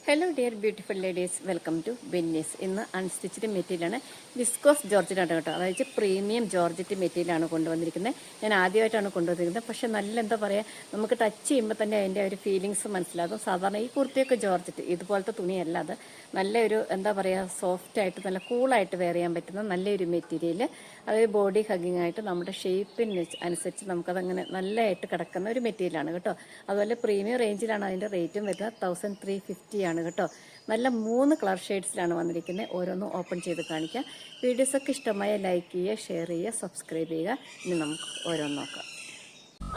Hello dear beautiful ladies, welcome to Benny's. ഇന്ന് unstitched മെറ്റീരിയലാണ്, viscous ജോർജറ്റാണ് കേട്ടോ. അതായത് പ്രീമിയം ജോർജറ്റ് മെറ്റീരിയലാണ് കൊണ്ടുവന്നിരിക്കുന്നത്. ഞാൻ ആദ്യമായിട്ടാണ് കൊണ്ടുവന്നിരിക്കുന്നത്. പക്ഷേ നല്ല എന്താ പറയുക, നമുക്ക് ടച്ച് ചെയ്യുമ്പോൾ തന്നെ അതിൻ്റെ ഒരു ഫീലിങ്സ് മനസ്സിലാകും. സാധാരണ ഈ കുർത്തിയൊക്കെ ജോർജറ്റ് ഇതുപോലത്തെ തുണിയല്ല, അത് നല്ലൊരു എന്താ പറയുക, സോഫ്റ്റായിട്ട് നല്ല കൂളായിട്ട് വെയർ ചെയ്യാൻ പറ്റുന്ന നല്ലൊരു മെറ്റീരിയൽ. അതായത് ബോഡി ഹഗ്ഗിങ് ആയിട്ട് നമ്മുടെ ഷേപ്പിന് അനുസരിച്ച് നമുക്കതങ്ങനെ നല്ലതായിട്ട് കിടക്കുന്ന ഒരു മെറ്റീരിയലാണ് കേട്ടോ. അതുപോലെ പ്രീമിയം റേഞ്ചിലാണ് അതിൻ്റെ റേറ്റും വരുന്നത്. 1350 ആണ് കേട്ടോ. നല്ല 3 കളർ ഷെയ്ഡ്സിലാണ് വന്നിരിക്കുന്നത്. ഓരോന്നും ഓപ്പൺ ചെയ്ത് കാണിക്കാം. വീഡിയോസൊക്കെ ഇഷ്ടമായ ലൈക്ക് ചെയ്യുക, ഷെയർ ചെയ്യുക, സബ്സ്ക്രൈബ് ചെയ്യുക. ഇനി നമുക്ക് ഓരോന്ന് നോക്കാം.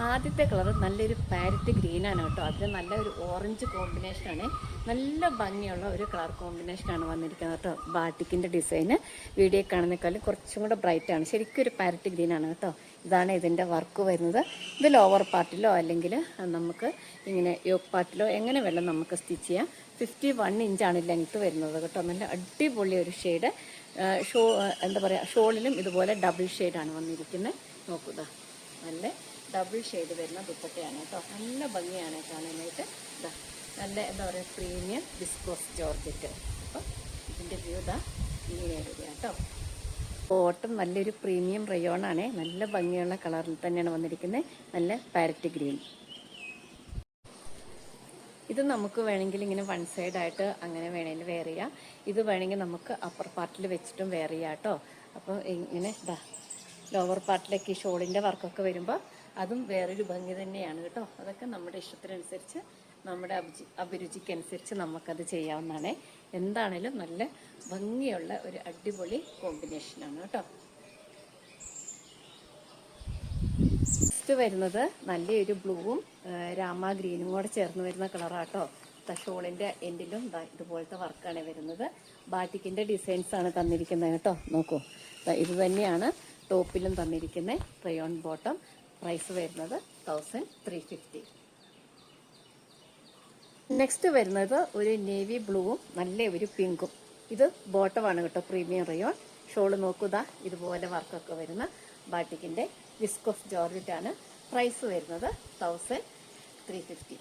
ആദ്യത്തെ കളർ നല്ലൊരു പാരറ്റ് ഗ്രീനാണ് കേട്ടോ. അതിൽ നല്ലൊരു ഓറഞ്ച് കോമ്പിനേഷനാണ്. നല്ല ഭംഗിയുള്ള ഒരു കളർ കോമ്പിനേഷനാണ് വന്നിരിക്കുന്നത് കേട്ടോ. ബാട്ടിക്കിൻ്റെ ഡിസൈന് വീഡിയോ കാണുന്നേക്കാളും കുറച്ചും കൂടെ ബ്രൈറ്റാണ്. ശരിക്കും ഒരു പാരറ്റ് ഗ്രീനാണ് കേട്ടോ. ഇതാണ് ഇതിൻ്റെ വർക്ക് വരുന്നത്. ഇത് ലോവർ പാർട്ടിലോ അല്ലെങ്കിൽ നമുക്ക് ഇങ്ങനെ യോക്ക് പാർട്ടിലോ എങ്ങനെ വേണം നമുക്ക് സ്റ്റിച്ച് ചെയ്യാം. 51 ഇഞ്ചാണ് ലെങ്ത്ത് വരുന്നത് കേട്ടോ. നല്ല അടിപൊളി ഒരു ഷെയ്ഡ്. എന്താ പറയുക, ഷോളിലും ഇതുപോലെ ഡബിൾ ഷെയ്ഡാണ് വന്നിരിക്കുന്നത്. നോക്കുക, നല്ല ഡബിൾ ഷെയ്ഡ് വരുന്ന ദുപ്പട്ടയാണ് കേട്ടോ. നല്ല ഭംഗിയാണ് കാണാനായിട്ട്. ഇതാ നല്ല എന്താ പറയുക, പ്രീമിയം വിസ്കോസ് ജോർജറ്റ്. അപ്പോൾ ഇതിൻ്റെ വ്യൂ ഇതാ ഇങ്ങനെ വരിക കേട്ടോ. ബോട്ടം നല്ലൊരു പ്രീമിയം റയോണാണ്. നല്ല ഭംഗിയുള്ള കളറിൽ തന്നെയാണ് വന്നിരിക്കുന്നത്. നല്ല പാരറ്റ് ഗ്രീൻ. ഇത് നമുക്ക് വേണമെങ്കിൽ ഇങ്ങനെ വൺ സൈഡായിട്ട് അങ്ങനെ വേണമെങ്കിൽ വെയർ ചെയ്യാം. ഇത് വേണമെങ്കിൽ നമുക്ക് അപ്പർ പാർട്ടിൽ വെച്ചിട്ടും വെയർ ചെയ്യാം കേട്ടോ. അപ്പോൾ ഇങ്ങനെ ഇതാ ലോവർ പാർട്ടിലേക്ക് ഈ ഷോളിൻ്റെ വർക്കൊക്കെ വരുമ്പോൾ അതും വേറൊരു ഭംഗി തന്നെയാണ് കേട്ടോ. അതൊക്കെ നമ്മുടെ ഇഷ്ടത്തിനനുസരിച്ച്, നമ്മുടെ അഭിരുചിക്കനുസരിച്ച് നമുക്കത് ചെയ്യാവുന്നതാണ്. എന്താണേലും നല്ല ഭംഗിയുള്ള ഒരു അടിപൊളി കോമ്പിനേഷനാണ് കേട്ടോ. നെക്സ്റ്റ് വരുന്നത് നല്ലൊരു ബ്ലൂവും രാമ ഗ്രീനും കൂടെ ചേർന്ന് വരുന്ന കളറാട്ടോ. ഷോളിൻ്റെ എൻഡിലും ഇതുപോലത്തെ വർക്കാണ് വരുന്നത്. ബാറ്റിക്കിൻ്റെ ഡിസൈൻസാണ് തന്നിരിക്കുന്നത് കേട്ടോ. നോക്കൂ, ഇത് തന്നെയാണ് ടോപ്പിലും തന്നിരിക്കുന്നത്. Rayon bottom. പ്രൈസ് വരുന്നത് 1350. നെക്സ്റ്റ് വരുന്നത് ഒരു നേവി ബ്ലൂവും നല്ല ഒരു പിങ്കും. ഇത് ബോട്ടമാണ് കേട്ടോ, പ്രീമിയം റയോൺ. ഷോള് നോക്കുക, ഇതുപോലെ വർക്കൊക്കെ വരുന്ന ബാറ്റിക്കിൻ്റെ വിസ്കോസ് ജോർജറ്റാണ്. പ്രൈസ് വരുന്നത് 1350.